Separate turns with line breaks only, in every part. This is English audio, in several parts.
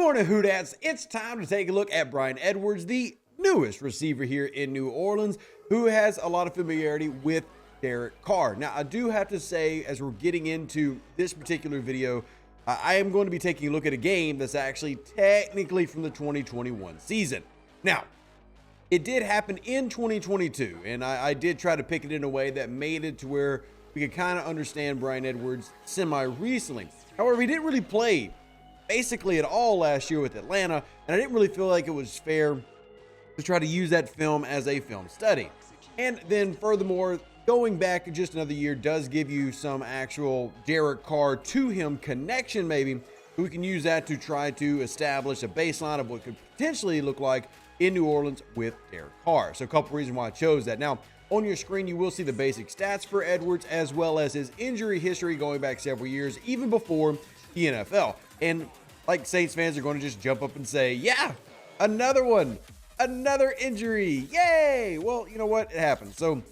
morning, Hoodats. It's time to take a look at Bryan Edwards, the newest receiver here in New Orleans, who has a lot of familiarity with Derek Carr. Now, I do have to say, as we're getting into this particular video, I am going to be taking a look at a game that's actually technically from the 2021 season. Now, it did happen in 2022, and I did try to pick it in a way that made it to where we could kind of understand Bryan Edwards semi-recently. However, he didn't really play basically at all last year with Atlanta, and I didn't really feel like it was fair to try to use that film as a film study. And then furthermore, going back just another year does give you some actual Derek Carr to him connection maybe. We can use that to try to establish a baseline of what could potentially look like in New Orleans with Derek Carr. So a couple reasons why I chose that. Now, on your screen, you will see the basic stats for Edwards as well as his injury history going back several years, even before the NFL. And like Saints fans are going to just jump up and say, yeah, another one, another injury. Yay. Well, you know what? It happens. So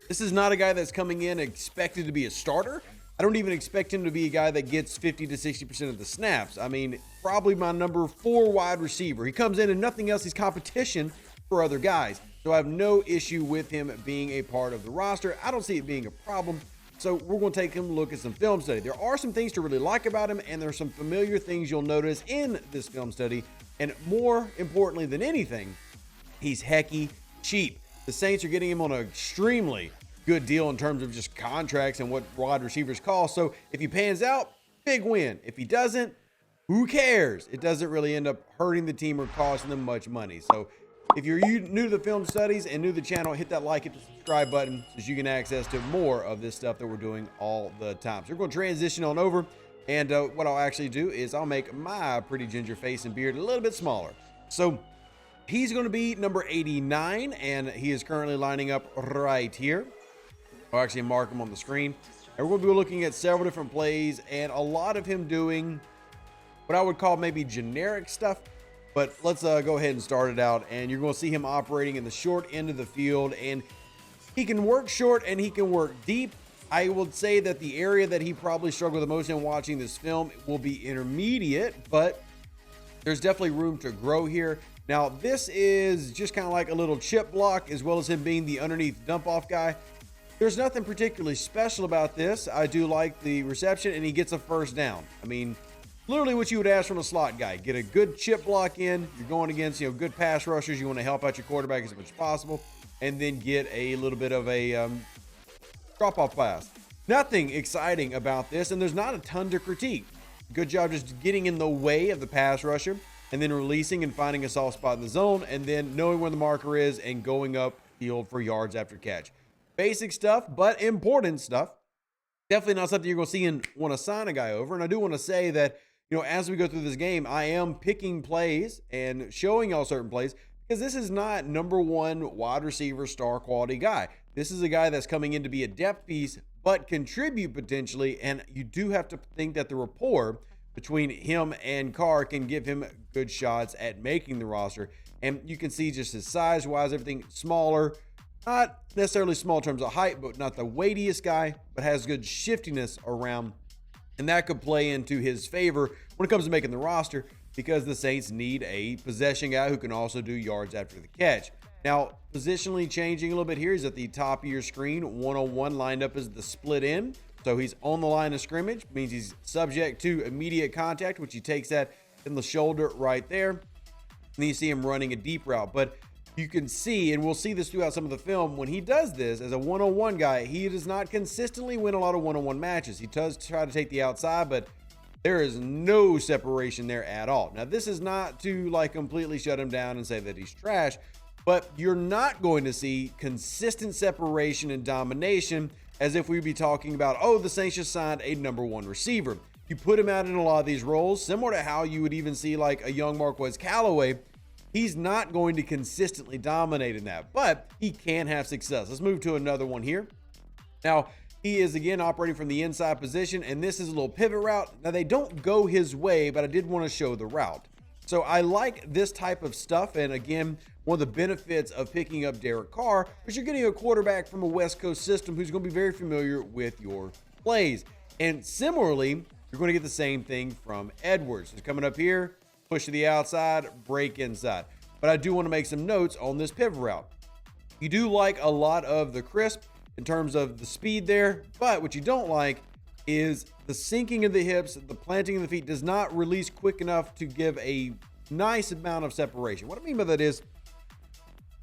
this is not a guy that's coming in expected to be a starter. I don't even expect him to be a guy that gets 50 to 60% of the snaps. I mean, probably my number 4 wide receiver. He comes in and nothing else, he's competition for other guys. So I have no issue with him being a part of the roster. I don't see it being a problem. So we're going to take him a look at some film study. There are some things to really like about him, and there are some familiar things you'll notice in this film study. And more importantly than anything, he's hecky cheap. The Saints are getting him on an extremely good deal in terms of just contracts and what wide receivers cost. So if he pans out, big win. If he doesn't, who cares? It doesn't really end up hurting the team or costing them much money. So if you're new to the film studies and new to the channel, hit that like, hit the subscribe button so you can access to more of this stuff that we're doing all the time. So we're going to transition on over, and what I'll actually do is I'll make my pretty ginger face and beard a little bit smaller. So he's going to be number 89, and he is currently lining up right here. I'll actually mark him on the screen. And we're going to be looking at several different plays and a lot of him doing what I would call maybe generic stuff. But let's go ahead and start it out. And you're going to see him operating in the short end of the field. And he can work short and he can work deep. I would say that the area that he probably struggled the most in watching this film will be intermediate. But there's definitely room to grow here. Now, this is just kind of like a little chip block, as well as him being the underneath dump-off guy. There's nothing particularly special about this. I do like the reception, and he gets a first down. I mean, literally what you would ask from a slot guy. Get a good chip block in. You're going against, good pass rushers. You want to help out your quarterback as much as possible, and then get a little bit of a drop-off pass. Nothing exciting about this, and there's not a ton to critique. Good job just getting in the way of the pass rusher, and then releasing and finding a soft spot in the zone, and then knowing where the marker is and going up field for yards after catch. Basic stuff, but important stuff. Definitely not something you're going to see and want to sign a guy over. And I do want to say that, as we go through this game, I am picking plays and showing y'all certain plays because this is not number 1 wide receiver star quality guy. This is a guy that's coming in to be a depth piece, but contribute potentially. And you do have to think that the rapport between him and Carr can give him good shots at making the roster. And you can see just his size-wise, everything smaller. Not necessarily small in terms of height, but not the weightiest guy, but has good shiftiness around. And that could play into his favor when it comes to making the roster because the Saints need a possession guy who can also do yards after the catch. Now, positionally changing a little bit here. He's at the top of your screen. 1-on-1 lined up as the split end. So he's on the line of scrimmage, means he's subject to immediate contact, which he takes that in the shoulder right there. And then you see him running a deep route. But you can see, and we'll see this throughout some of the film, when he does this as a one-on-one guy, he does not consistently win a lot of one-on-one matches. He does try to take the outside, but there is no separation there at all. Now, this is not to completely shut him down and say that he's trash, but you're not going to see consistent separation and domination as if we'd be talking about, oh, the Saints just signed a number 1 receiver. You put him out in a lot of these roles, similar to how you would even see a young Marquez Callaway. He's not going to consistently dominate in that, but he can have success. Let's move to another one here. Now, he is again operating from the inside position, and this is a little pivot route. Now, they don't go his way, but I did want to show the route. So I like this type of stuff, and again, one of the benefits of picking up Derek Carr is you're getting a quarterback from a West Coast system who's going to be very familiar with your plays. And similarly, you're going to get the same thing from Edwards. He's coming up here. push to the outside, break inside. But I do want to make some notes on this pivot route. You do like a lot of the crisp in terms of the speed there, but what you don't like is the sinking of the hips, the planting of the feet does not release quick enough to give a nice amount of separation. What I mean by that is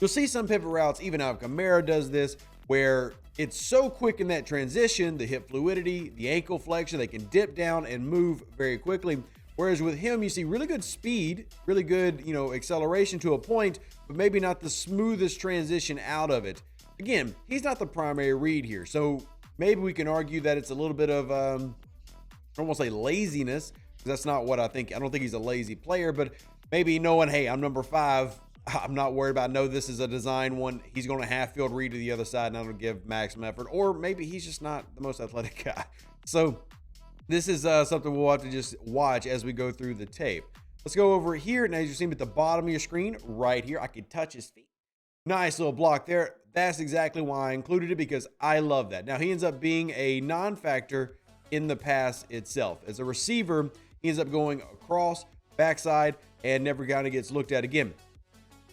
you'll see some pivot routes, even out Camaro does this, where it's so quick in that transition, the hip fluidity, the ankle flexion, they can dip down and move very quickly. Whereas with him, you see really good speed, really good, acceleration to a point, but maybe not the smoothest transition out of it. Again, he's not the primary read here. So maybe we can argue that it's a little bit of, I don't want to say laziness, because that's not what I think. I don't think he's a lazy player, but maybe knowing, hey, I'm number 5. I'm not worried about, no, this is a design one. He's going to half field read to the other side and I'm going to give maximum effort. Or maybe he's just not the most athletic guy. So this is something we'll have to just watch as we go through the tape. Let's go over here. Now, as you see him at the bottom of your screen right here, I can touch his feet. Nice little block there. That's exactly why I included it, because I love that. Now, he ends up being a non-factor in the pass itself. As a receiver, he ends up going across, backside, and never kind of gets looked at again.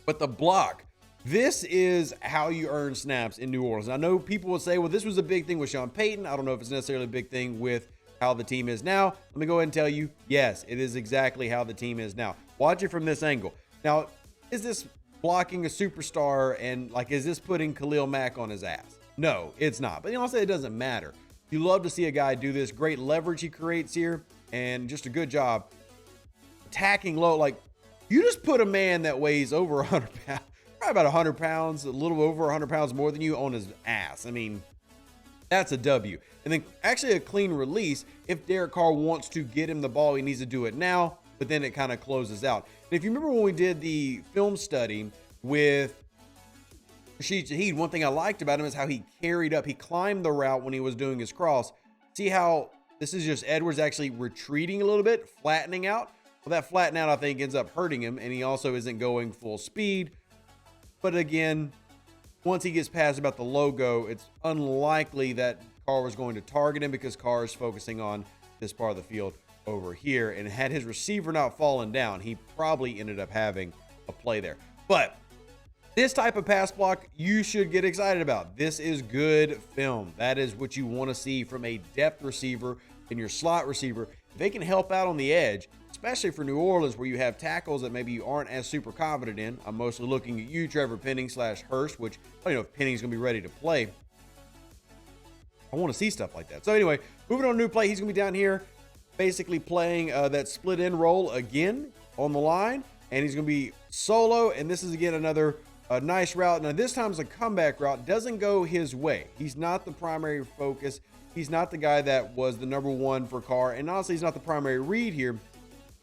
But the block, this is how you earn snaps in New Orleans. I know people will say, well, this was a big thing with Sean Payton. I don't know if it's necessarily a big thing with how the team is now. Let me go ahead and tell you, yes, it is exactly how the team is now. Watch it from this angle. Now, is this blocking a superstar and is this putting Khalil Mack on his ass? No, it's not. But I'll say it doesn't matter. You love to see a guy do this. Great leverage he creates here and just a good job attacking low. You just put a man that weighs over 100 pounds, probably about 100 pounds, a little over 100 pounds more than you on his ass. I mean, that's a W. And then actually a clean release. If Derek Carr wants to get him the ball, he needs to do it now, but then it kind of closes out. And if you remember when we did the film study with Rashid Shaheed, one thing I liked about him is how he carried up. He climbed the route when he was doing his cross. See how this is just Edwards actually retreating a little bit, flattening out? Well, that flatten out, I think, ends up hurting him, and he also isn't going full speed. But again, once he gets past about the logo, it's unlikely that Carr was going to target him because Carr is focusing on this part of the field over here. And had his receiver not fallen down, he probably ended up having a play there. But this type of pass block, you should get excited about. This is good film. That is what you want to see from a depth receiver and your slot receiver. If they can help out on the edge, especially for New Orleans, where you have tackles that maybe you aren't as super confident in. I'm mostly looking at you, Trevor Penning / Hurst, which I don't know if Penning's going to be ready to play. I want to see stuff like that. So anyway, moving on to a new play. He's going to be down here basically playing that split end roll again on the line, and he's going to be solo, and this is, again, another nice route. Now, this time it's a comeback route. Doesn't go his way. He's not the primary focus. He's not the guy that was the number 1 for Carr, and honestly, he's not the primary read here.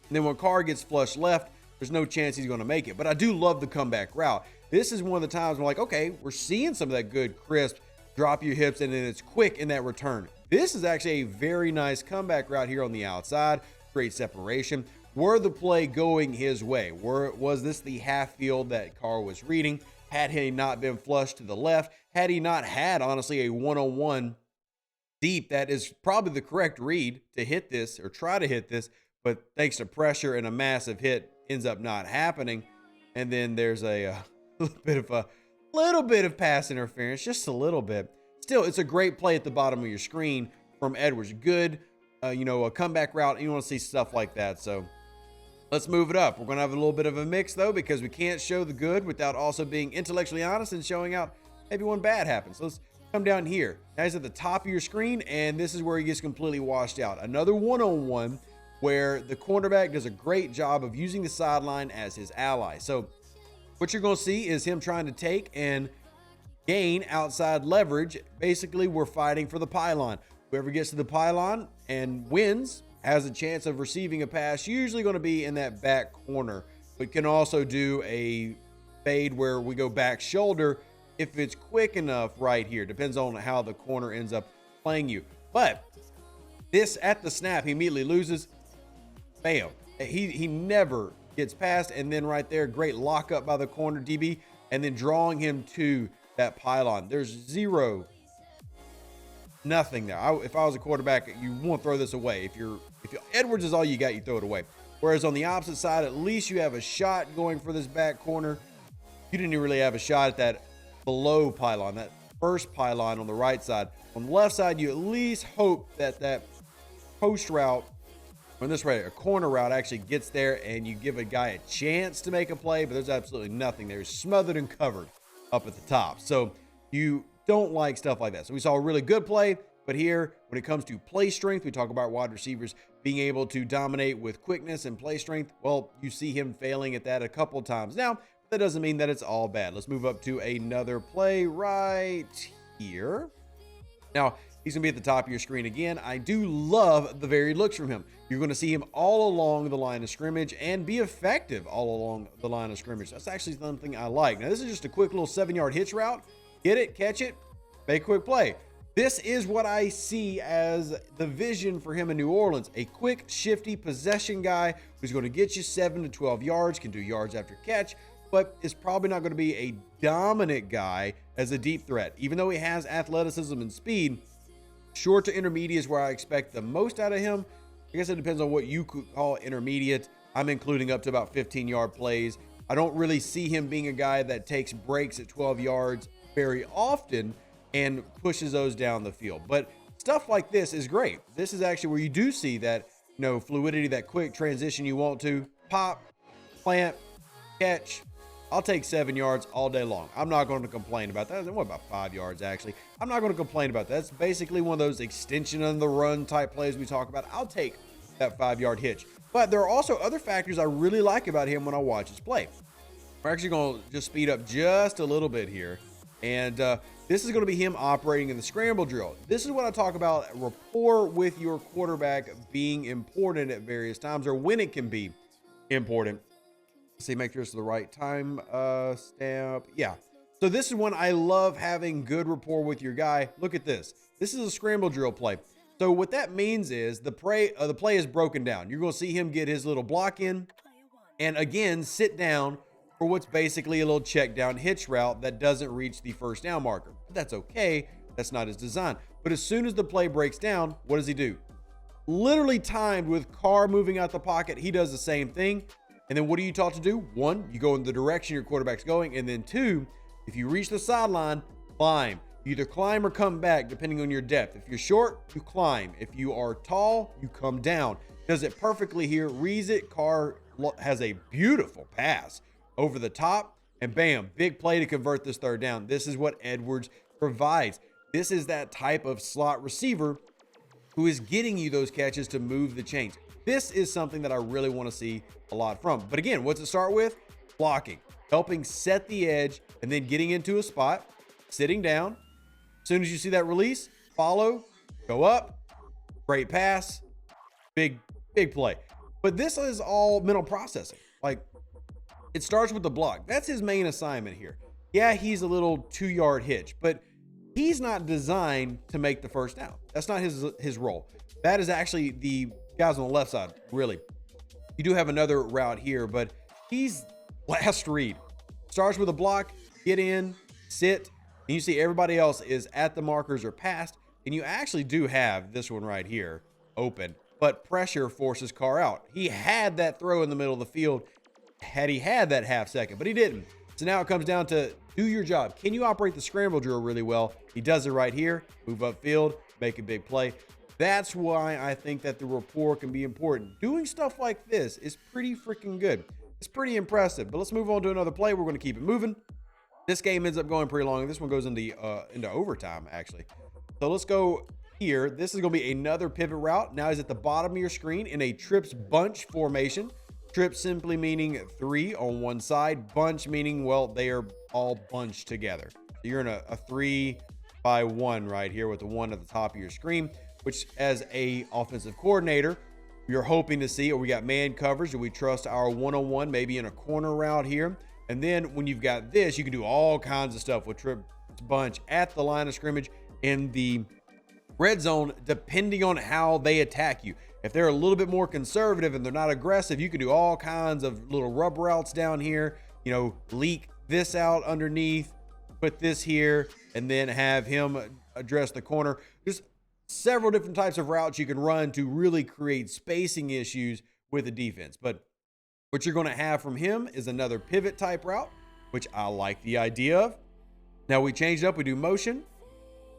And then when Carr gets flush left, there's no chance he's going to make it. But I do love the comeback route. This is one of the times we're like, okay, we're seeing some of that good crisp, drop your hips, and then it's quick in that return. This is actually a very nice comeback route here on the outside. Great separation. Were the play going his way? Was this the half field that Carr was reading? Had he not been flushed to the left? Had he not had, honestly, a one-on-one deep, that is probably the correct read to hit this or try to hit this. But thanks to pressure and a massive hit, ends up not happening. And then there's a little bit of pass interference, just a little bit. Still, it's a great play at the bottom of your screen from Edwards. Good, a comeback route. You want to see stuff like that. So let's move it up. We're going to have a little bit of a mix, though, because we can't show the good without also being intellectually honest and showing out maybe one bad happens. So let's come down here. Now he's at the top of your screen, and this is where he gets completely washed out. Another one-on-one, where the cornerback does a great job of using the sideline as his ally. So what you're going to see is him trying to take and gain outside leverage. Basically, we're fighting for the pylon. Whoever gets to the pylon and wins has a chance of receiving a pass, usually going to be in that back corner. We can also do a fade where we go back shoulder if it's quick enough right here. Depends on how the corner ends up playing you. But this at the snap, he immediately loses. Bam. He never gets past, and then right there, great lockup by the corner DB, and then drawing him to that pylon. There's nothing there. If I was a quarterback, you won't throw this away. If Edwards is all you got, you throw it away. Whereas on the opposite side, at least you have a shot going for this back corner. You didn't even really have a shot at that below pylon, that first pylon on the right side. On the left side, you at least hope that that post route, or this way, a corner route actually gets there and you give a guy a chance to make a play, but there's absolutely nothing there. It's smothered and covered up at the top. So you don't like stuff like that. So we saw a really good play, but here, when it comes to play strength, we talk about wide receivers being able to dominate with quickness and play strength. Well, you see him failing at that a couple times. Now, that doesn't mean that it's all bad. Let's move up to another play right here. Now, he's going to be at the top of your screen again. I do love the varied looks from him. You're going to see him all along the line of scrimmage and be effective all along the line of scrimmage. That's actually something I like. Now, this is just a quick little 7-yard hitch route. Get it, catch it, make a quick play. This is what I see as the vision for him in New Orleans. A quick, shifty possession guy who's going to get you 7 to 12 yards, can do yards after catch, but is probably not going to be a dominant guy as a deep threat. Even though he has athleticism and speed, short to intermediate is where I expect the most out of him. I guess it depends on what you could call intermediate. I'm including up to about 15-yard plays. I don't really see him being a guy that takes breaks at 12 yards very often and pushes those down the field. But stuff like this is great. This is actually where you do see that, fluidity, that quick transition you want to. Pop, plant, catch. I'll take 7 yards all day long. I'm not going to complain about that. What about 5 yards, actually? I'm not going to complain about that. That's basically one of those extension on the run type plays we talk about. I'll take that 5-yard hitch. But there are also other factors I really like about him when I watch his play. We're actually going to just speed up just a little bit here. And this is going to be him operating in the scramble drill. This is what I talk about, rapport with your quarterback being important at various times, or when it can be important. Let's see, make sure it's the right time stamp. Yeah. So this is when I love having good rapport with your guy. Look at this. This is a scramble drill play. So what that means is the play is broken down. You're going to see him get his little block in and again sit down for what's basically a little check down hitch route that doesn't reach the first down marker. But that's okay. That's not his design. But as soon as the play breaks down, what does he do? Literally timed with Carr moving out the pocket, he does the same thing. And then what are you taught to do? 1, you go in the direction your quarterback's going. And then 2, if you reach the sideline, climb. You either climb or come back depending on your depth. If you're short, you climb. If you are tall, you come down. Does it perfectly here. Reads it. Carr has a beautiful pass over the top, and bam, big play to convert this third down. This is what Edwards provides. This is that type of slot receiver who is getting you those catches to move the chains. This is something that I really want to see a lot from. But again, what's it start with? Blocking, helping set the edge, and then getting into a spot, sitting down. As soon as you see that release, follow, go up, great pass, big play. But this is all mental processing. Like, it starts with the block. That's his main assignment here. Yeah, he's a little 2-yard hitch, but he's not designed to make the first down. That's not his role. That is actually the guys on the left side, really. You do have another route here, but he's last read. Starts with a block, get in, sit, and you see everybody else is at the markers or past, and you actually do have this one right here open, but pressure forces Carr out. He had that throw in the middle of the field had he had that half second, but he didn't. So now it comes down to do your job. Can you operate the scramble drill really well? He does it right here. Move upfield, make a big play. That's why I think that the rapport can be important. Doing stuff like this is pretty freaking good. It's pretty impressive. But let's move on to another play. We're going to keep it moving. This game ends up going pretty long. This one goes into overtime, actually. So let's go here. This is going to be another pivot route. Now he's at the bottom of your screen in a trips bunch formation. Trip simply meaning 3 on one side. Bunch meaning, well, they are all bunched together. So you're in a 3-by-1 right here with the 1 at the top of your screen, which as a offensive coordinator, you're hoping to see, or we got man coverage. Do we trust our one-on-one, maybe in a corner route here? And then when you've got this, you can do all kinds of stuff with trip bunch at the line of scrimmage in the red zone, depending on how they attack you. If they're a little bit more conservative and they're not aggressive, you can do all kinds of little rub routes down here, leak this out underneath, put this here, and then have him address the corner. There's several different types of routes you can run to really create spacing issues with the defense. But what you're going to have from him is another pivot type route, which I like the idea of. Now we changed up, we do motion,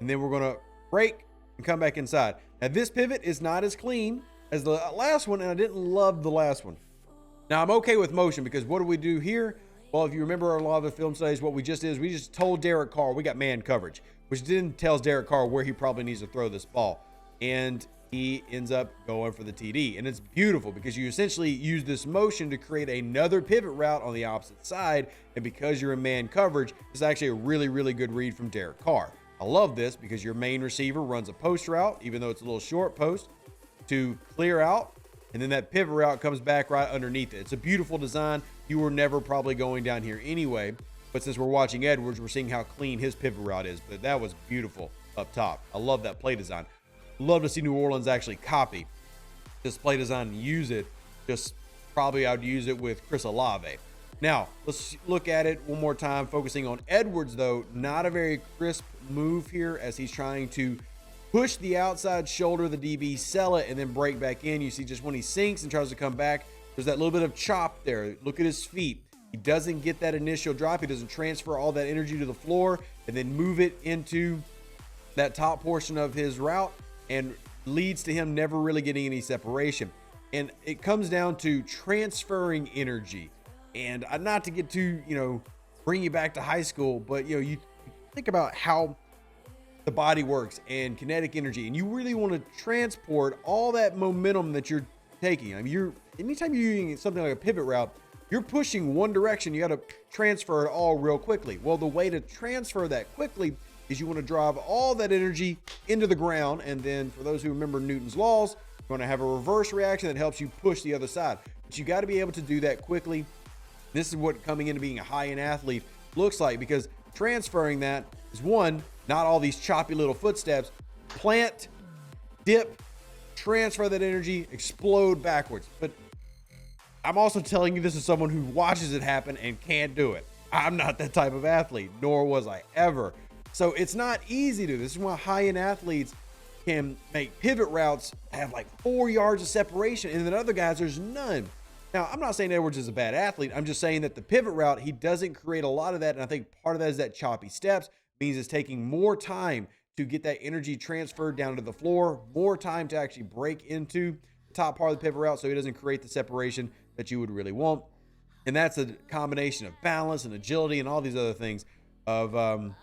and then we're going to break and come back inside. Now this pivot is not as clean as the last one, and I didn't love the last one. Now I'm okay with motion because what do we do here? Well, if you remember a lot of the film studies, what we just did is we just told Derek Carr we got man coverage, which then tells Derek Carr where he probably needs to throw this ball. And he ends up going for the TD. And it's beautiful because you essentially use this motion to create another pivot route on the opposite side. And because you're in man coverage, it's actually a really, really good read from Derek Carr. I love this because your main receiver runs a post route, even though it's a little short post, to clear out. And then that pivot route comes back right underneath it. It's a beautiful design. You were never probably going down here anyway. But since we're watching Edwards, we're seeing how clean his pivot route is. But that was beautiful up top. I love that play design. Love to see New Orleans actually copy this play design and use it. Just probably I would use it with Chris Olave. Now, let's look at it one more time, focusing on Edwards, though. Not a very crisp move here as he's trying to push the outside shoulder of the DB, sell it, and then break back in. You see just when he sinks and tries to come back, there's that little bit of chop there. Look at his feet. He doesn't get that initial drop. He doesn't transfer all that energy to the floor and then move it into that top portion of his route, and leads to him never really getting any separation. And it comes down to transferring energy. And not to get too, bring you back to high school, but, you think about how the body works and kinetic energy, and you really want to transport all that momentum that you're taking. I mean, anytime you're using something like a pivot route, you're pushing one direction, you got to transfer it all real quickly. Well, the way to transfer that quickly is you want to drive all that energy into the ground, and then for those who remember Newton's laws, you're going to have a reverse reaction that helps you push the other side. But you got to be able to do that quickly. This is what coming into being a high-end athlete looks like, because transferring that is, one, not all these choppy little footsteps. Plant, dip, transfer that energy, explode backwards. But I'm also telling you this is someone who watches it happen and can't do it. I'm not that type of athlete, nor was I ever. So it's not easy to do. This is why high-end athletes can make pivot routes have like 4 yards of separation, and then other guys, there's none. Now, I'm not saying Edwards is a bad athlete. I'm just saying that the pivot route, he doesn't create a lot of that, and I think part of that is that choppy steps means it's taking more time to get that energy transferred down to the floor, more time to actually break into the top part of the pivot route so he doesn't create the separation that you would really want. And that's a combination of balance and agility and all these other things of,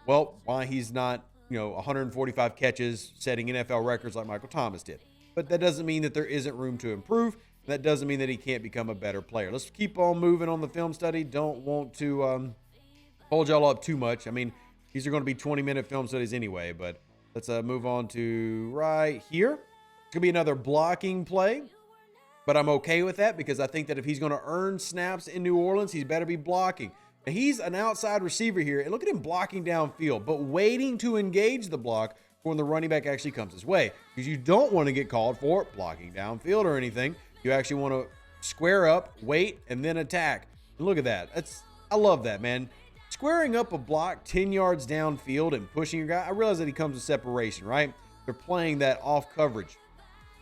why he's not, 145 catches, setting NFL records like Michael Thomas did. But that doesn't mean that there isn't room to improve. That doesn't mean that he can't become a better player. Let's keep on moving on the film study. Don't want to hold y'all up too much. I mean, these are going to be 20-minute film studies anyway, but let's move on to right here. It's going to be another blocking play, but I'm okay with that because I think that if he's going to earn snaps in New Orleans, he's better be blocking. Now, he's an outside receiver here, and look at him blocking downfield, but waiting to engage the block when the running back actually comes his way, because you don't want to get called for blocking downfield or anything. You actually want to square up, wait, and then attack. And look at that. I love that, man. Squaring up a block 10 yards downfield and pushing your guy. I realize that he comes with separation, right? They're playing that off coverage.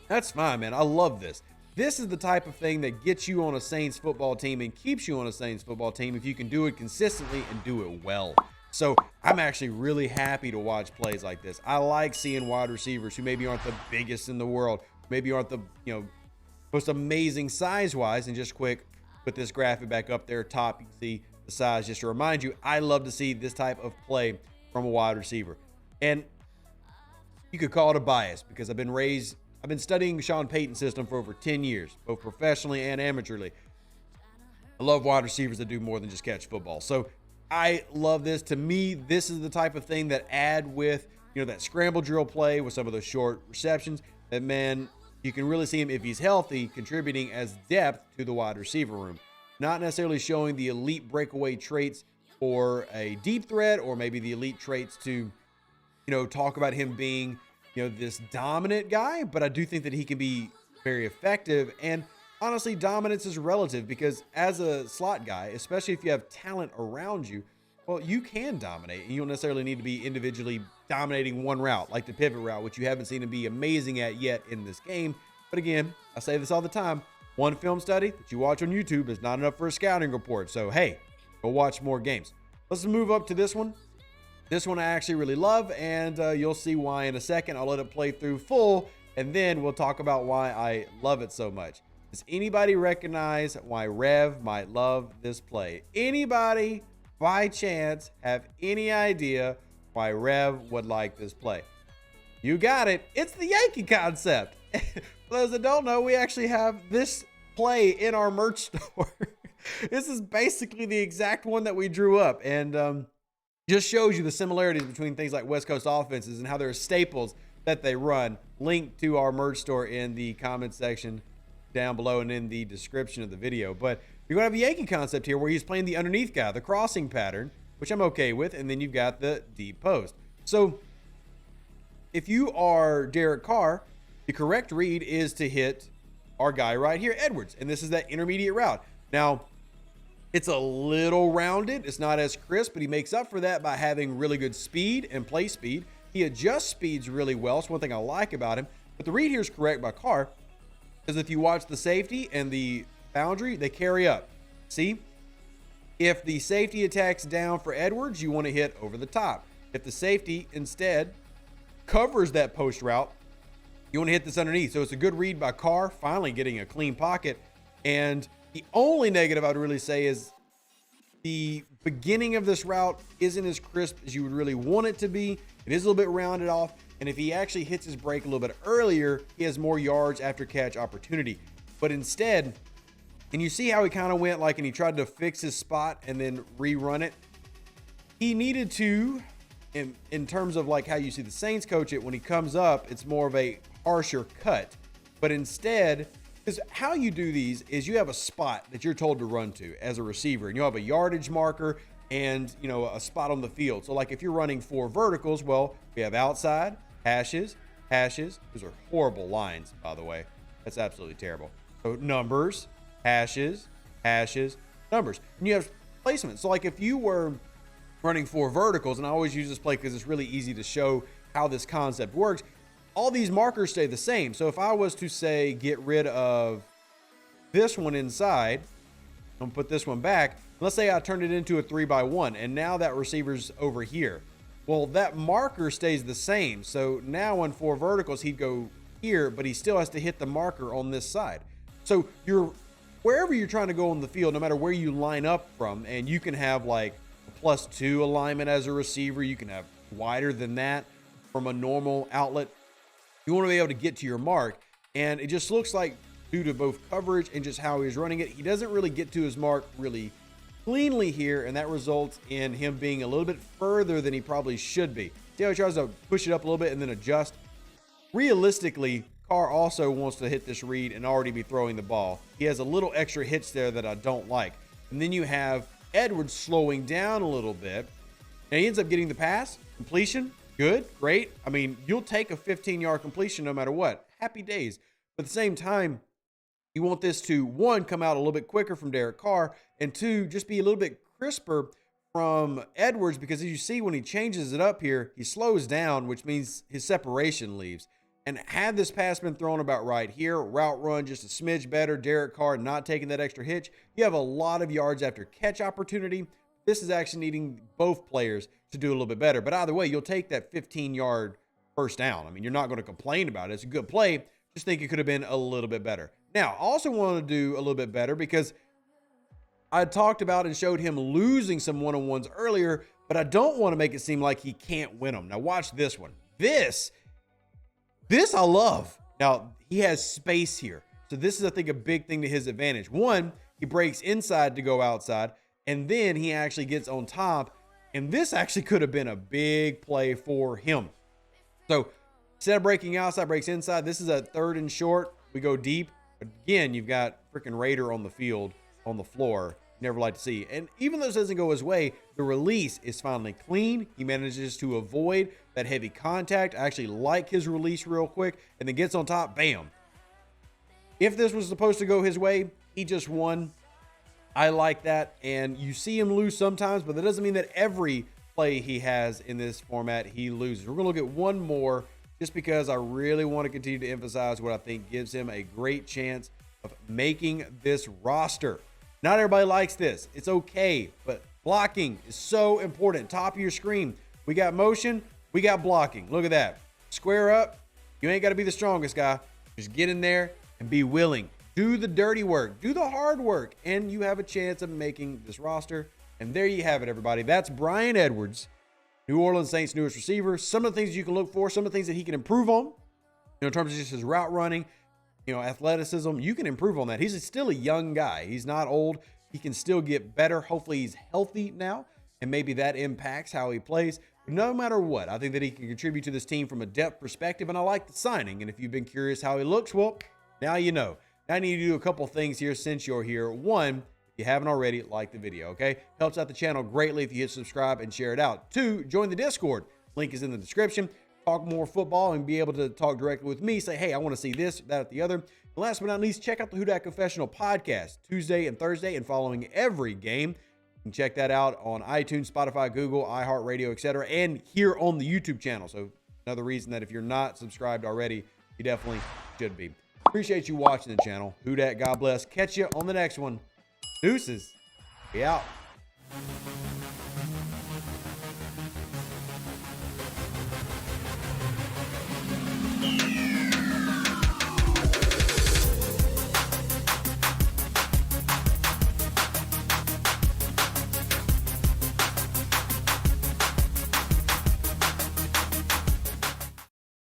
That's fine, man. I love this. This is the type of thing that gets you on a Saints football team and keeps you on a Saints football team if you can do it consistently and do it well. So I'm actually really happy to watch plays like this. I like seeing wide receivers who maybe aren't the biggest in the world, maybe aren't the, most amazing size-wise. And just quick, put this graphic back up there top. You can see the size. Just to remind you, I love to see this type of play from a wide receiver. And you could call it a bias because I've been studying Sean Payton's system for over 10 years, both professionally and amateurly. I love wide receivers that do more than just catch football. So I love this. To me, this is the type of thing that add with, that scramble drill play with some of those short receptions that, man, you can really see him, if he's healthy, contributing as depth to the wide receiver room. Not necessarily showing the elite breakaway traits for a deep threat, or maybe the elite traits to, talk about him being, this dominant guy. But I do think that he can be very effective. And honestly, dominance is relative because as a slot guy, especially if you have talent around you, well, you can dominate. And you don't necessarily need to be individually dominating one route, like the pivot route, which you haven't seen him be amazing at yet in this game. But again, I say this all the time, One film study that you watch on YouTube is not enough for a scouting report. So, hey, go watch more games. Let's move up to this one. This one I actually really love, and you'll see why in a second. I'll let it play through full, and then we'll talk about why I love it so much. Does anybody recognize why Rev might love this play? Anybody, by chance, have any idea why Rev would like this play? You got it. It's the Yankee concept. For those that don't know, we actually have this play in our merch store. This is basically the exact one that we drew up, and just shows you the similarities between things like West Coast offenses and how there are staples that they run. Linked to our merch store in the comment section down below and in the description of the video. But you're going to have a Yankee concept here where he's playing the underneath guy, the crossing pattern, which I'm okay with, and then you've got the deep post. So if you are Derek Carr, the correct read is to hit our guy right here, Edwards, and this is that intermediate route. Now, it's a little rounded. It's not as crisp, but he makes up for that by having really good speed and play speed. He adjusts speeds really well. It's one thing I like about him. But the read here is correct by Carr, because if you watch the safety and the boundary, they carry up. See? If the safety attacks down for Edwards, you want to hit over the top. If the safety instead covers that post route, you want to hit this underneath. So it's a good read by Carr, finally getting a clean pocket. And the only negative I would really say is the beginning of this route isn't as crisp as you would really want it to be. It is a little bit rounded off. And if he actually hits his break a little bit earlier, he has more yards after catch opportunity. But instead, and you see how he kind of went like, and he tried to fix his spot and then rerun it. He needed to, in terms of like how you see the Saints coach it, when he comes up, it's more of a harsher cut. But instead, because how you do these is you have a spot that you're told to run to as a receiver, and you'll have a yardage marker and, you know, a spot on the field. So like if you're running 4 verticals, well, we have outside, hashes. Those are horrible lines, by the way. That's absolutely terrible. So numbers, hashes, numbers. And you have placement. So like if you were running 4 verticals, and I always use this play because it's really easy to show how this concept works, all these markers stay the same. So if I was to say get rid of this one inside and put this one back, let's say I turned it into a 3x1, and now that receiver's over here. Well, that marker stays the same. So now on 4 verticals, he'd go here, but he still has to hit the marker on this side. So wherever you're trying to go on the field, no matter where you line up from, and you can have like a +2 alignment as a receiver, you can have wider than that from a normal outlet. You want to be able to get to your mark, and it just looks like due to both coverage and just how he's running it, he doesn't really get to his mark really cleanly here, and that results in him being a little bit further than he probably should be. See how he tries to push it up a little bit and then adjust? Realistically, Carr also wants to hit this read and already be throwing the ball. He has a little extra hitch there that I don't like. And then you have Edwards slowing down a little bit, and he ends up getting the pass, completion, good, great. I mean, you'll take a 15-yard completion no matter what. Happy days. But at the same time, you want this to, 1, come out a little bit quicker from Derek Carr, and 2, just be a little bit crisper from Edwards, because as you see when he changes it up here, he slows down, which means his separation leaves. And had this pass been thrown about right here, route run just a smidge better, Derek Carr not taking that extra hitch, you have a lot of yards after catch opportunity. This is actually needing both players to do a little bit better. But either way, you'll take that 15-yard first down. I mean, you're not going to complain about it. It's a good play. Just think it could have been a little bit better. Now, I also want to do a little bit better because I talked about and showed him losing some one-on-ones earlier, but I don't want to make it seem like he can't win them. Now, watch this one. This I love. Now, he has space here. So this is, I think, a big thing to his advantage. 1, he breaks inside to go outside, and then he actually gets on top, and this actually could have been a big play for him. So instead of breaking outside, breaks inside. This is a 3rd and short. We go deep. Again, you've got freaking Raider on the field, on the floor. Never like to see. And even though this doesn't go his way, the release is finally clean. He manages to avoid that heavy contact. I actually like his release real quick, and then gets on top. Bam. If this was supposed to go his way, he just won. I like that. And you see him lose sometimes, but that doesn't mean that every play he has in this format, he loses. We're going to look at one more just because I really want to continue to emphasize what I think gives him a great chance of making this roster. Not everybody likes this. It's okay, but blocking is so important. Top of your screen, we got motion, we got blocking. Look at that. Square up. You ain't got to be the strongest guy. Just get in there and be willing. Do the dirty work. Do the hard work. And you have a chance of making this roster. And there you have it, everybody. That's Bryan Edwards, New Orleans Saints' newest receiver. Some of the things you can look for, some of the things that he can improve on, in terms of just his route running, athleticism, you can improve on that. He's still a young guy. He's not old. He can still get better. Hopefully he's healthy now, and maybe that impacts how he plays. But no matter what, I think that he can contribute to this team from a depth perspective, and I like the signing. And if you've been curious how he looks, well, now you know. Now I need to do a couple things here since you're here. One, if you haven't already, like the video, okay? Helps out the channel greatly if you hit subscribe and share it out. Two, join the Discord. Link is in the description. Talk more football and be able to talk directly with me. Say, hey, I want to see this, that, the other. And last but not least, check out the Who Dat Confessional podcast Tuesday and Thursday and following every game. You can check that out on iTunes, Spotify, Google, iHeart Radio, etc., and here on the YouTube channel. So another reason that if you're not subscribed already, you definitely should be. Appreciate you watching the channel. Who Dat, God bless. Catch you on the next one. Deuces. Be out.